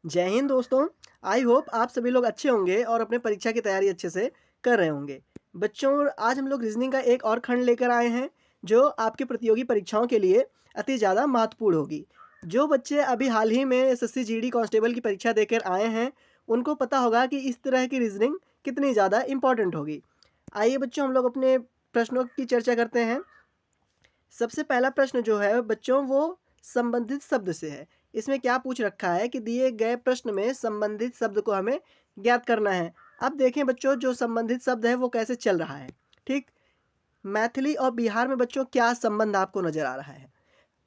जय हिंद दोस्तों। I hope आप सभी लोग अच्छे होंगे और अपने परीक्षा की तैयारी अच्छे से कर रहे होंगे। बच्चों, आज हम लोग रीजनिंग का एक और खंड लेकर आए हैं जो आपकी प्रतियोगी परीक्षाओं के लिए अति ज़्यादा महत्वपूर्ण होगी। जो बच्चे अभी हाल ही में एसएससी जीडी कांस्टेबल की परीक्षा देकर आए हैं उनको पता होगा कि इस तरह की रीजनिंग कितनी ज़्यादा इम्पॉर्टेंट होगी। आइए बच्चों, हम लोग अपने प्रश्नों की चर्चा करते हैं। सबसे पहला प्रश्न जो है बच्चों वो संबंधित शब्द से है। इसमें क्या पूछ रखा है कि दिए गए प्रश्न में संबंधित शब्द को हमें ज्ञात करना है। अब देखें बच्चों, जो संबंधित शब्द है वो कैसे चल रहा है। ठीक, मैथिली और बिहार में बच्चों क्या संबंध आपको नज़र आ रहा है।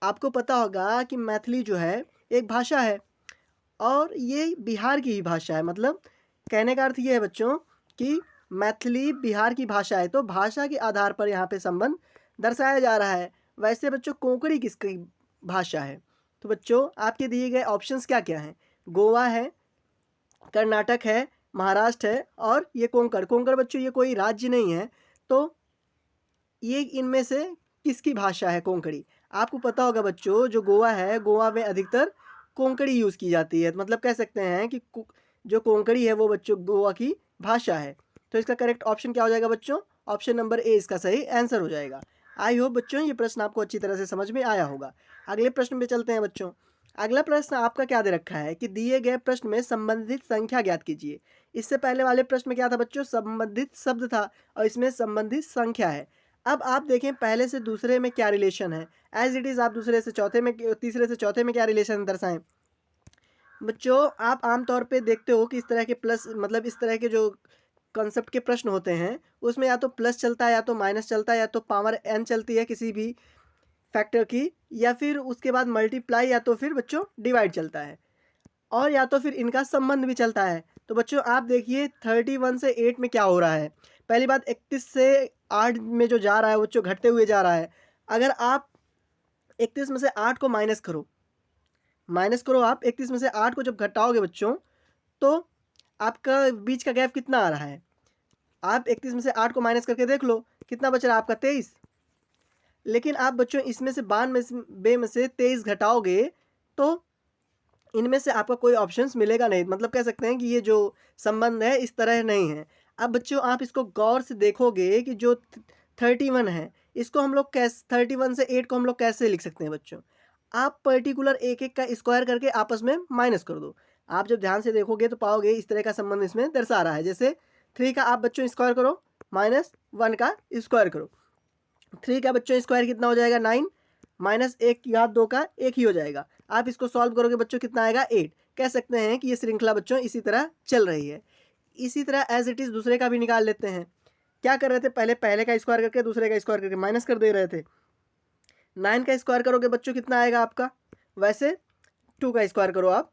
आपको पता होगा कि मैथिली जो है एक भाषा है और ये बिहार की ही भाषा है। मतलब कहने का अर्थ ये है बच्चों कि मैथिली बिहार की भाषा है, तो भाषा के आधार पर यहाँ पे संबंध दर्शाया जा रहा है। वैसे बच्चों कोंकणी किसकी भाषा है? तो बच्चों आपके दिए गए ऑप्शंस क्या क्या हैं? गोवा है, कर्नाटक है, महाराष्ट्र है और ये कोंकण। कोंकण बच्चों ये कोई राज्य नहीं है, तो ये इनमें से किसकी भाषा है? कोंकणी। आपको पता होगा बच्चों, जो गोवा है, गोवा में अधिकतर कोंकणी यूज़ की जाती है। मतलब कह सकते हैं कि जो कोंकणी है वो बच्चों गोवा की भाषा है। तो इसका करेक्ट ऑप्शन क्या हो जाएगा बच्चों? ऑप्शन नंबर ए इसका सही आंसर हो जाएगा। आई होप बच्चों ये प्रश्न आपको अच्छी तरह से समझ में आया होगा। अगले प्रश्न पे चलते हैं बच्चों। अगला प्रश्न आपका क्या दे रखा है कि दिए गए प्रश्न में संबंधित संख्या ज्ञात कीजिए। इससे पहले वाले प्रश्न में क्या था बच्चों? संबंधित शब्द था और इसमें संबंधित संख्या है। अब आप देखें पहले से दूसरे में क्या रिलेशन है। एज इट इज़ आप दूसरे से चौथे में, तीसरे से चौथे में क्या रिलेशन दर्शाएं। बच्चों आप आमतौर पे देखते हो कि इस तरह के प्लस, मतलब इस तरह के जो कॉन्सेप्ट के प्रश्न होते हैं उसमें या तो प्लस चलता है या तो माइनस चलता है या तो पावर एन चलती है किसी भी फैक्टर की, या फिर उसके बाद मल्टीप्लाई या तो फिर बच्चों डिवाइड चलता है, और या तो फिर इनका संबंध भी चलता है। तो बच्चों आप देखिए 31 से 8 में क्या हो रहा है। पहली बात 31 से 8 में जो जा रहा है बच्चों घटते हुए जा रहा है। अगर आप 31 में से 8 को माइनस करो आप 31 में से 8 को जब घटाओगे बच्चों तो आपका बीच का गैप कितना आ रहा है। आप 31 में से 8 को माइनस करके देख लो कितना बच रहा है आपका 23। लेकिन आप बच्चों इसमें से 92 में से 23 घटाओगे तो इनमें से आपका कोई ऑप्शंस मिलेगा नहीं। मतलब कह सकते हैं कि ये जो संबंध है इस तरह नहीं है। अब बच्चों आप इसको गौर से देखोगे कि जो 31 है इसको हम लोग कैसे, 31 से 8 को हम लोग कैसे लिख सकते हैं बच्चों? आप पर्टिकुलर एक एक का स्क्वायर करके आपस में माइनस कर दो। आप जब ध्यान से देखोगे तो पाओगे इस तरह का संबंध इसमें दर्शा रहा है। जैसे 3 का आप बच्चों स्क्वायर करो, -1 का स्क्वायर करो। 3 का बच्चों स्क्वायर कितना हो जाएगा? 9, -1 या 2 का 1 ही हो जाएगा। आप इसको सॉल्व करोगे बच्चों कितना आएगा? 8। कह सकते हैं कि ये श्रृंखला बच्चों इसी तरह चल रही है। इसी तरह एज इट इज़ दूसरे का भी निकाल लेते हैं। क्या कर रहे थे? पहले का स्क्वायर करके दूसरे का स्क्वायर करके माइनस कर दे रहे थे। 9 का स्क्वायर करोगे बच्चों कितना आएगा आपका? वैसे 2 का स्क्वायर करो आप।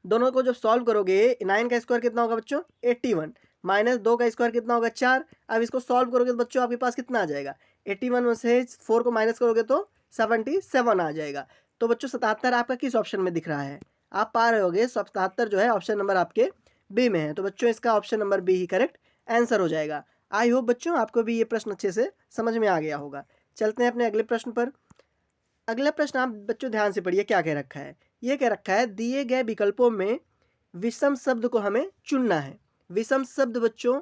दोनों को जब सॉल्व करोगे 9 का स्क्वायर कितना होगा बच्चों? 81, -2 का स्क्वायर कितना होगा? 4। अब इसको सॉल्व करोगे तो बच्चों आपके पास कितना आ जाएगा? 81 में से 4 को माइनस करोगे तो 77 आ जाएगा। तो बच्चों 77 आपका किस ऑप्शन में दिख रहा है? आप पा रहे होगे 77 जो है ऑप्शन नंबर आपके बी में है। तो बच्चों इसका ऑप्शन नंबर बी ही करेक्ट आंसर हो जाएगा। आई होप बच्चों आपको भी ये प्रश्न अच्छे से समझ में आ गया होगा। चलते हैं अपने अगले प्रश्न पर। अगला प्रश्न आप बच्चों ध्यान से पढ़िए क्या कह रखा है। ये कह रखा है दिए गए विकल्पों में विषम शब्द को हमें चुनना है। विषम शब्द बच्चों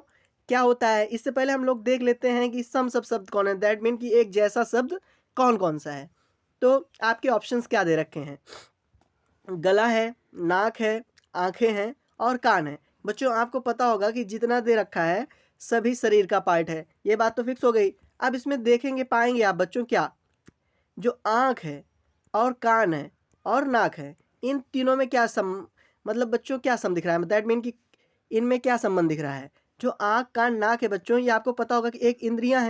क्या होता है? इससे पहले हम लोग देख लेते हैं कि सम सब शब्द कौन है। दैट मीन कि एक जैसा शब्द कौन कौन सा है। तो आपके ऑप्शंस क्या दे रखे हैं? गला है, नाक है, आंखें हैं और कान है। बच्चों आपको पता होगा कि जितना दे रखा है सभी शरीर का पार्ट है। ये बात तो फिक्स हो गई। अब इसमें देखेंगे पाएंगे आप बच्चों क्या, जो आँख है और कान है और नाक है, इन तीनों में क्या मतलब बच्चों क्या सम दिख रहा है? दैट मीन कि इनमें क्या संबंध दिख रहा है? जो आँख, कान, नाक है बच्चों, ये आपको पता होगा कि एक इंद्रियां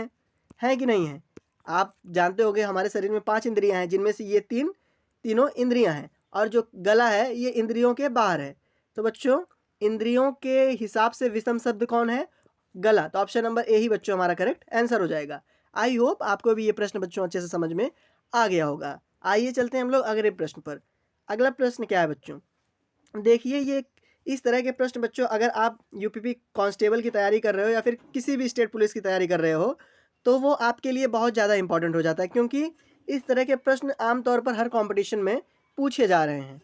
हैं कि नहीं है? आप जानते होंगे हमारे शरीर में 5 इंद्रियां हैं जिनमें से ये तीनों इंद्रियां हैं, और जो गला है ये इंद्रियों के बाहर है। तो बच्चों इंद्रियों के हिसाब से विषम शब्द कौन है? गला। तो ऑप्शन नंबर ए ही बच्चों हमारा करेक्ट आंसर हो जाएगा। आई होप आपको भी ये प्रश्न बच्चों अच्छे से समझ में आ गया होगा। आइए चलते हैं हम लोग अगले प्रश्न पर। अगला प्रश्न क्या है बच्चों? देखिए ये इस तरह के प्रश्न बच्चों अगर आप यूपीपी कांस्टेबल की तैयारी कर रहे हो या फिर किसी भी स्टेट पुलिस की तैयारी कर रहे हो तो वो आपके लिए बहुत ज़्यादा इंपॉर्टेंट हो जाता है, क्योंकि इस तरह के प्रश्न आमतौर पर हर कंपटीशन में पूछे जा रहे हैं।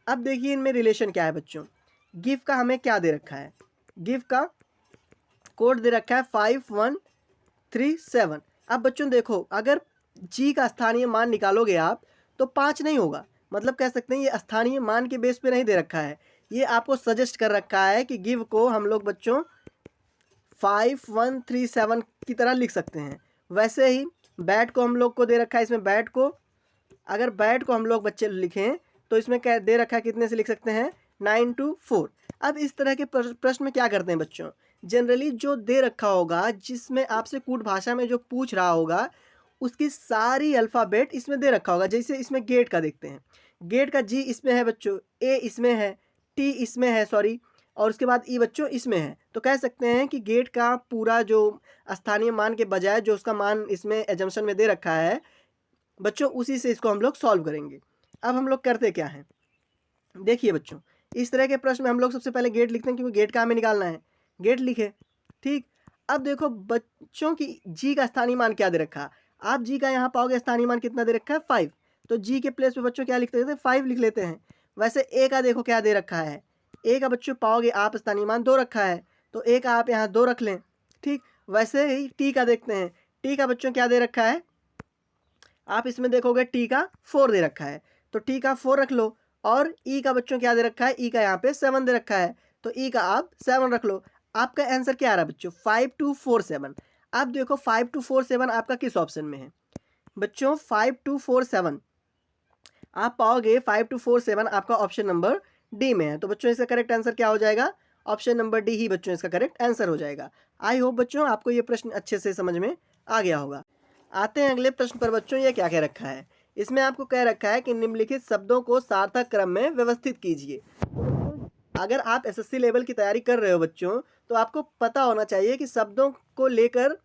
अब देखिए इनमें रिलेशन क्या है बच्चों। गिव का हमें क्या दे रखा है, गिव का कोड दे रखा है 5137। अब बच्चों देखो, अगर जी का स्थानीय मान निकालोगे आप तो 5 नहीं होगा, मतलब कह सकते हैं ये स्थानीय मान के बेस पे नहीं दे रखा है, ये आपको सजेस्ट कर रखा है कि गिव को हम लोग बच्चों 5137 की तरह लिख सकते हैं। वैसे ही बैट को हम लोग को दे रखा है, इसमें बैट को, अगर बैट को हम लोग बच्चे लिखें तो इसमें क्या दे रखा है, कितने से लिख सकते हैं, 924। अब इस तरह के प्रश्न में क्या करते हैं बच्चों, जनरली जो दे रखा होगा, जिसमें आपसे कूट भाषा में जो पूछ रहा होगा उसकी सारी अल्फ़ाबेट इसमें दे रखा होगा। जैसे इसमें गेट का देखते हैं, गेट का जी इसमें है बच्चों, ए इसमें है, टी इसमें है सॉरी, और उसके बाद ई बच्चों इसमें है। तो कह सकते हैं कि गेट का पूरा जो स्थानीय मान के बजाय जो उसका मान इसमें एजम्पशन में दे रखा है बच्चों, उसी से इसको हम लोग सॉल्व करेंगे। अब हम लोग करते क्या हैं, देखिए बच्चों, इस तरह के प्रश्न में हम लोग सबसे पहले गेट लिखते हैं, क्योंकि गेट का हमें निकालना है, गेट लिखे, ठीक। अब देखो बच्चों की जी का स्थानीय मान क्या दे रखा, आप जी का यहाँ पाओगे स्थानीय मान कितना दे रखा है, 5। तो जी के प्लेस पे बच्चों क्या लिखते हैं, 5 लिख लेते हैं। वैसे ए का देखो क्या दे रखा है, ए का बच्चों पाओगे आप स्थानीय मान 2 रखा है, तो ए का आप यहाँ 2 रख लें, ठीक। वैसे ही टी का देखते हैं, टी का बच्चों क्या दे रखा है, आप इसमें देखोगे टी का 4 दे रखा है, तो टी का 4 रख लो। और ई का बच्चों क्या दे रखा है, ई का यहाँ पे 7 दे रखा है, तो ई का आप 7 रख लो। आपका आंसर क्या आ रहा है बच्चों, 5247। अब देखो 5247 आपका किस ऑप्शन में है बच्चों, 5247 आप पाओगे, 5247 आपका ऑप्शन नंबर डी में है। तो बच्चों इसका करेक्ट आंसर क्या हो जाएगा, ऑप्शन नंबर डी ही बच्चों इसका करेक्ट आंसर हो जाएगा। आई होप बच्चों आपको ये प्रश्न अच्छे से समझ में आ गया होगा। आते हैं अगले प्रश्न पर बच्चों, ये क्या कह रखा है, इसमें आपको कह रखा है कि निम्नलिखित शब्दों को सार्थक क्रम में व्यवस्थित कीजिए। अगर आप एसएससी लेवल की तैयारी कर रहे हो बच्चों, तो आपको पता होना चाहिए कि शब्दों को लेकर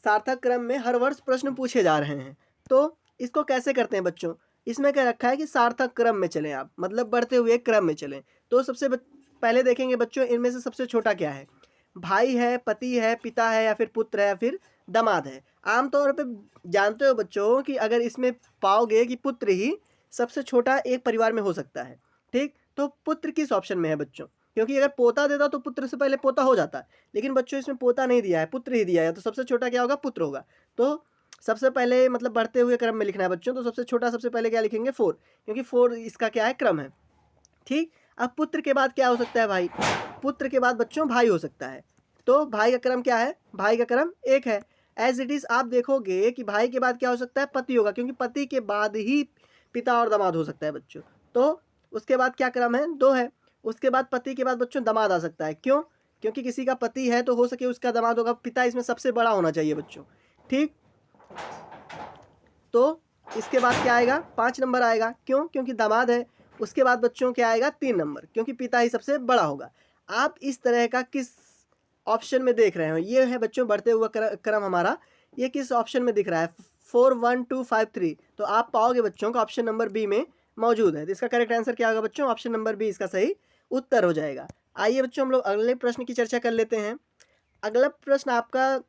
सार्थक क्रम में हर वर्ष प्रश्न पूछे जा रहे हैं। तो इसको कैसे करते हैं बच्चों, इसमें कह रखा है कि सार्थक क्रम में चलें आप, मतलब बढ़ते हुए क्रम में चलें। तो सबसे पहले देखेंगे बच्चों, इनमें से सबसे छोटा क्या है, भाई है, पति है, पिता है, या फिर पुत्र है, या फिर दामाद है। आमतौर पे जानते हो बच्चों कि अगर इसमें पाओगे कि पुत्र ही सबसे छोटा एक परिवार में हो सकता है, ठीक। तो पुत्र किस ऑप्शन में है बच्चों, क्योंकि अगर पोता देता तो पुत्र से पहले पोता हो जाता, लेकिन बच्चों इसमें पोता नहीं दिया है, पुत्र ही दिया है, तो सबसे छोटा क्या होगा, पुत्र होगा। तो सबसे पहले मतलब बढ़ते हुए क्रम में लिखना है बच्चों, तो सबसे छोटा सबसे पहले क्या लिखेंगे, 4, क्योंकि 4 इसका क्या है, क्रम है, ठीक। अब पुत्र के बाद क्या हो सकता है, भाई, पुत्र के बाद बच्चों भाई हो सकता है, तो भाई का क्रम क्या है, भाई का क्रम 1 है। एज इट इज़ आप देखोगे कि भाई के बाद क्या हो सकता है, पति होगा, क्योंकि पति के बाद ही पिता और दामाद हो सकता है बच्चों। तो उसके बाद क्या क्रम है, 2 है। उसके बाद पति के बाद बच्चों दामाद आ सकता है, क्यों, क्योंकि किसी का पति है तो हो सके उसका दामाद होगा, पिता इसमें सबसे बड़ा होना चाहिए बच्चों, ठीक। तो इसके बाद क्या आएगा, 5 नंबर आएगा, क्यों, क्योंकि दामाद है। उसके बाद बच्चों क्या आएगा, 3 नंबर, क्योंकि पिता ही सबसे बड़ा होगा। आप इस तरह का किस ऑप्शन में देख रहे हो, ये है बच्चों बढ़ते हुआ क्रम हमारा, ये किस ऑप्शन में दिख रहा है, 4 1 2 5 3। तो आप पाओगे बच्चों का ऑप्शन नंबर बी में मौजूद है। तो इसका करेक्ट आंसर क्या होगा बच्चों, ऑप्शन नंबर बी इसका सही उत्तर हो जाएगा। आइए बच्चों हम लोग अगले प्रश्न की चर्चा कर लेते हैं। अगला प्रश्न आपका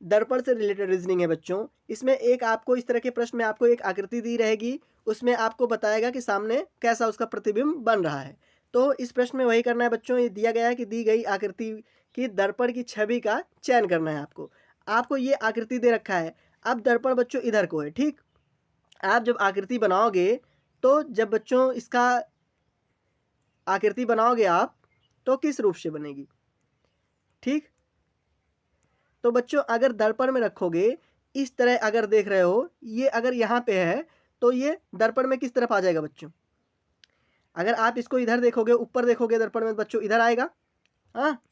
दर्पण से रिलेटेड रीजनिंग है बच्चों। इसमें एक आपको इस तरह के प्रश्न में आपको एक आकृति दी रहेगी, उसमें आपको बताएगा कि सामने कैसा उसका प्रतिबिंब बन रहा है। तो इस प्रश्न में वही करना है बच्चों, ये दिया गया है कि दी गई आकृति की दर्पण की छवि का चयन करना है आपको। आपको ये आकृति दे रखा है, अब दर्पण बच्चों इधर को है, ठीक। आप जब आकृति बनाओगे, तो जब बच्चों इसका आकृति बनाओगे आप, तो किस रूप से बनेगी, ठीक। तो बच्चों अगर दर्पण में रखोगे, इस तरह अगर देख रहे हो, ये अगर यहाँ पे है तो ये दर्पण में किस तरफ आ जाएगा बच्चों, अगर आप इसको इधर देखोगे, ऊपर देखोगे दर्पण में बच्चों इधर आएगा, हाँ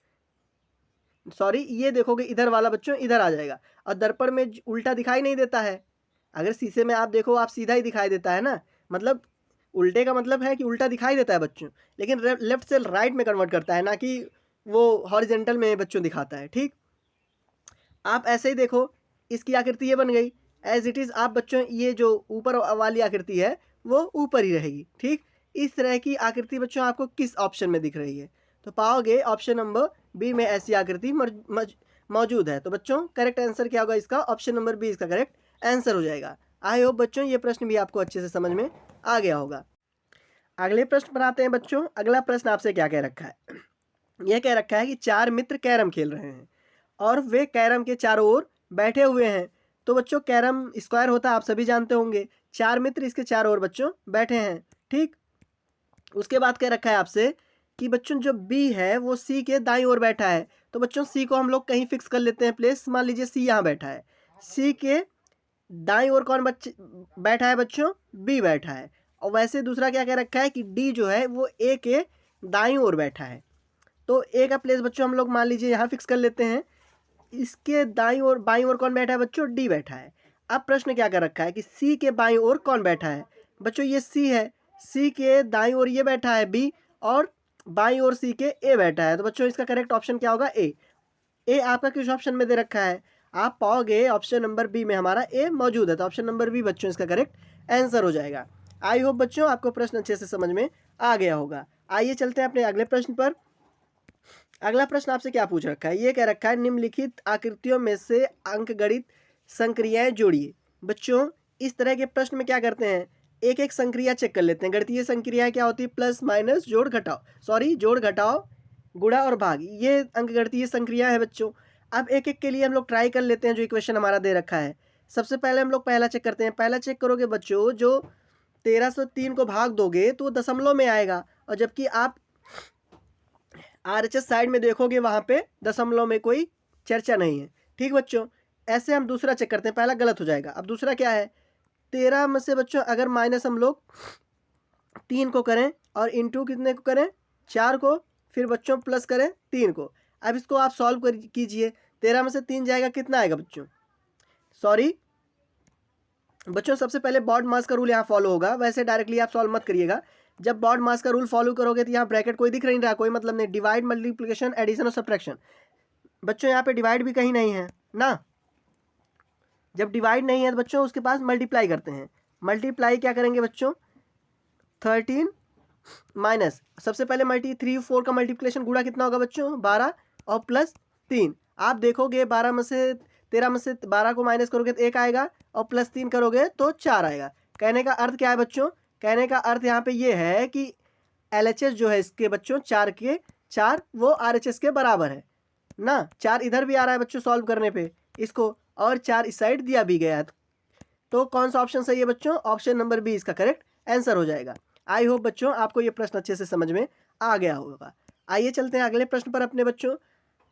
सॉरी, ये देखोगे इधर वाला बच्चों इधर आ जाएगा, और दर्पण में उल्टा दिखाई नहीं देता है। अगर शीशे में आप देखो, आप सीधा ही दिखाई देता है ना, मतलब उल्टे का मतलब है कि उल्टा दिखाई देता है बच्चों, लेकिन लेफ्ट से राइट में कन्वर्ट करता है, ना कि वो हॉरिजेंटल में बच्चों दिखाता है, ठीक। आप ऐसे ही देखो, इसकी आकृति ये बन गई, एज इट इज़ आप बच्चों ये जो ऊपर वाली आकृति है वो ऊपर ही रहेगी, ठीक। इस तरह की आकृति बच्चों आपको किस ऑप्शन में दिख रही है, तो पाओगे ऑप्शन नंबर बी में ऐसी आकृति मौजूद है। तो बच्चों करेक्ट आंसर क्या होगा इसका, ऑप्शन नंबर बी इसका करेक्ट आंसर हो जाएगा। आई होप बच्चों ये प्रश्न भी आपको अच्छे से समझ में आ गया होगा। अगले प्रश्न पर आते हैं बच्चों। अगला प्रश्न आपसे क्या कह रखा है? यह कह रखा है कि 4 मित्र कैरम खेल रहे हैं और वे कैरम के चारों ओर बैठे हुए हैं। तो बच्चों कैरम स्क्वायर होता है, आप सभी जानते होंगे। 4 मित्र इसके चारों ओर बच्चों बैठे हैं, ठीक। उसके बाद कह रखा है आपसे कि बच्चों जो बी है वो सी के दाईं ओर बैठा है। तो बच्चों सी को हम लोग कहीं फिक्स कर लेते हैं प्लेस। मान लीजिए सी यहाँ बैठा है, सी के दाईं ओर कौन बैठा है बच्चों? बी बैठा है। और वैसे दूसरा क्या कह रखा है कि डी जो है वो ए के दाईं ओर बैठा है। तो ए का प्लेस बच्चों हम लोग मान लीजिए यहाँ फिक्स कर लेते हैं। इसके दाईं ओर बाईं ओर कौन बैठा है बच्चों? डी बैठा है। अब प्रश्न क्या कर रखा है कि सी के बाईं ओर कौन बैठा है? बच्चों ये सी है, सी के दाईं ओर ये बैठा है बी, और बाईं ओर सी के ए बैठा है। तो बच्चों इसका करेक्ट ऑप्शन क्या होगा? ए। ए आपका किस ऑप्शन में दे रखा है? आप पाओगे ऑप्शन नंबर बी में हमारा ए मौजूद है। तो ऑप्शन नंबर बी बच्चों इसका करेक्ट आंसर हो जाएगा। आई होप बच्चों आपको प्रश्न अच्छे से समझ में आ गया होगा। आइए चलते हैं अपने अगले प्रश्न पर। अगला प्रश्न आपसे क्या पूछ रखा है? ये कह रखा है निम्नलिखित आकृतियों में से अंकगणित संक्रियाएं जोड़िए। बच्चों इस तरह के प्रश्न में क्या करते हैं, एक एक संक्रिया चेक कर लेते हैं। गणितीय संक्रियाएं क्या होती है? प्लस माइनस, जोड़ घटाओ, गुणा और भाग, ये अंकगणितीय संक्रिया है बच्चों। अब एक एक के लिए हम लोग ट्राई कर लेते हैं जो इक्वेशन हमारा दे रखा है। सबसे पहले हम लोग पहला चेक करते हैं। पहला चेक करोगे बच्चों, जो 1303 को भाग दोगे तो दशमलव में आएगा, और जबकि आप RHS साइड में देखोगे वहाँ पे दशमलव में कोई चर्चा नहीं है, ठीक बच्चों। ऐसे हम दूसरा चेक करते हैं, पहला गलत हो जाएगा। अब दूसरा क्या है? 13 में से बच्चों अगर माइनस हम लोग 3 को करें और इंटू कितने को करें? 4 को, फिर बच्चों प्लस करें 3 को। अब इसको आप सॉल्व कीजिए। 13 में से 3 जाएगा, कितना आएगा बच्चों? सॉरी बच्चों, सबसे पहले बॉड मास का रूल यहाँ फॉलो होगा। वैसे डायरेक्टली आप सॉल्व मत करिएगा। जब बॉड मास का रूल फॉलो करोगे तो यहाँ ब्रैकेट कोई दिख नहीं रहा, कोई मतलब नहीं। डिवाइड, मल्टीप्लिकेशन, एडिशन और सब्ट्रैक्शन। बच्चों यहाँ पे डिवाइड भी कहीं नहीं है ना। जब डिवाइड नहीं है तो बच्चों उसके पास मल्टीप्लाई करते हैं। मल्टीप्लाई क्या करेंगे बच्चों? 13 माइनस, सबसे पहले 3 4 का मल्टीप्लिकेशन गुणा कितना होगा बच्चों? 12 और प्लस 3। आप देखोगे 13 में से 12 को माइनस करोगे तो 1 आएगा, और प्लस 3 करोगे तो 4 आएगा। कहने का अर्थ क्या है बच्चों? कहने का अर्थ यहाँ पे ये है कि LHS जो है इसके बच्चों 4 के 4 वो RHS के बराबर है ना। 4 इधर भी आ रहा है बच्चों सॉल्व करने पे इसको, और 4 इस साइड दिया भी गया है। तो कौन सा ऑप्शन सही है बच्चों? ऑप्शन नंबर बी इसका करेक्ट आंसर हो जाएगा। आई होप बच्चों आपको ये प्रश्न अच्छे से समझ में आ गया होगा। आइए चलते हैं अगले प्रश्न पर अपने बच्चों।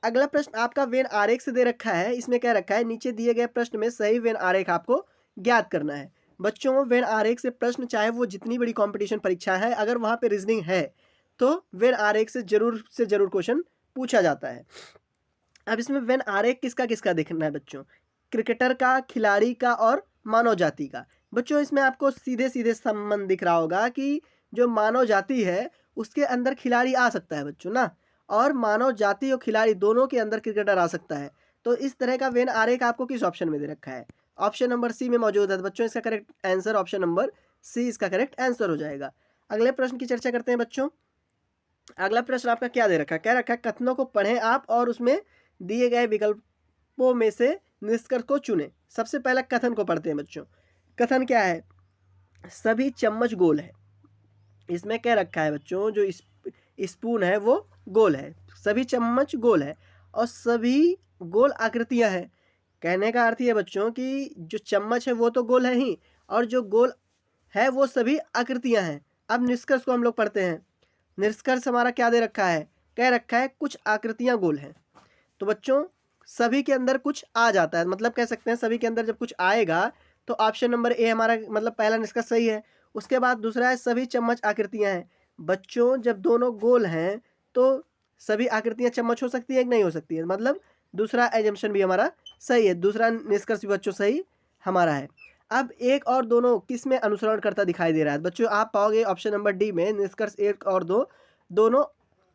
अगला प्रश्न आपका वेन आरेख से दे रखा है। इसमें क्या रखा है? नीचे दिए गए प्रश्न में सही वेन आरेख आपको ज्ञात करना है। बच्चों वेन आरेख से प्रश्न, चाहे वो जितनी बड़ी कंपटीशन परीक्षा है, अगर वहाँ पे रीजनिंग है तो वेन आरेख से जरूर क्वेश्चन पूछा जाता है। अब इसमें वेन आरेख किसका किसका देखना है बच्चों? क्रिकेटर का, खिलाड़ी का और मानव जाति का। बच्चों इसमें आपको सीधे सीधे संबंध दिख रहा होगा कि जो मानव जाति है उसके अंदर खिलाड़ी आ सकता है बच्चों ना, और मानव जाति और खिलाड़ी दोनों के अंदर क्रिकेटर आ सकता है। तो इस तरह का वेन आरेख आपको किस ऑप्शन में दे रखा है? ऑप्शन नंबर सी में मौजूद है। तो बच्चों इसका correct answer option number C इसका करेक्ट आंसर हो जाएगा। अगले प्रश्न की चर्चा करते हैं बच्चों। अगला प्रश्न आपका क्या दे रखा है? क्या रखा है? कथनों को पढ़ें आप और उसमें दिए गए विकल्पों में से निष्कर्ष को चुनें। सबसे पहला कथन को पढ़ते हैं बच्चों। कथन क्या है? सभी चम्मच गोल है। इसमें क्या रखा है बच्चों? जो स्पून है वो गोल है, सभी चम्मच गोल है और सभी गोल आकृतियां हैं। कहने का अर्थ ये बच्चों कि जो चम्मच है वो तो गोल है ही, और जो गोल है वो सभी आकृतियां हैं। अब निष्कर्ष को हम लोग पढ़ते हैं। निष्कर्ष हमारा क्या दे रखा है? कह रखा है कुछ आकृतियां गोल हैं। तो बच्चों सभी के अंदर कुछ आ जाता है, मतलब कह सकते हैं सभी के अंदर जब कुछ आएगा तो ऑप्शन नंबर ए हमारा मतलब पहला निष्कर्ष सही है। उसके बाद दूसरा है सभी चम्मच आकृतियां हैं। बच्चों जब दोनों गोल हैं तो सभी आकृतियां चम्मच हो सकती है कि नहीं हो सकती है, मतलब दूसरा एजम्पशन भी हमारा सही है, दूसरा निष्कर्ष भी बच्चों सही हमारा है। अब एक और दोनों किस में अनुसरण करता दिखाई दे रहा है? बच्चों आप पाओगे ऑप्शन नंबर डी में निष्कर्ष 1 और 2 दोनों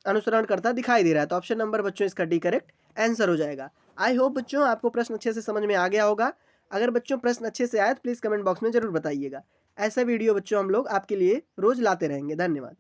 अनुसरण करता दिखाई दे रहा है। तो ऑप्शन नंबर बच्चों इसका डी करेक्ट आंसर हो जाएगा। आई होप बच्चों आपको प्रश्न अच्छे से समझ में आ गया होगा। अगर बच्चों प्रश्न अच्छे से आए तो प्लीज़ कमेंट बॉक्स में ज़रूर बताइएगा। ऐसा वीडियो बच्चों हम लोग आपके लिए रोज़ लाते रहेंगे। धन्यवाद।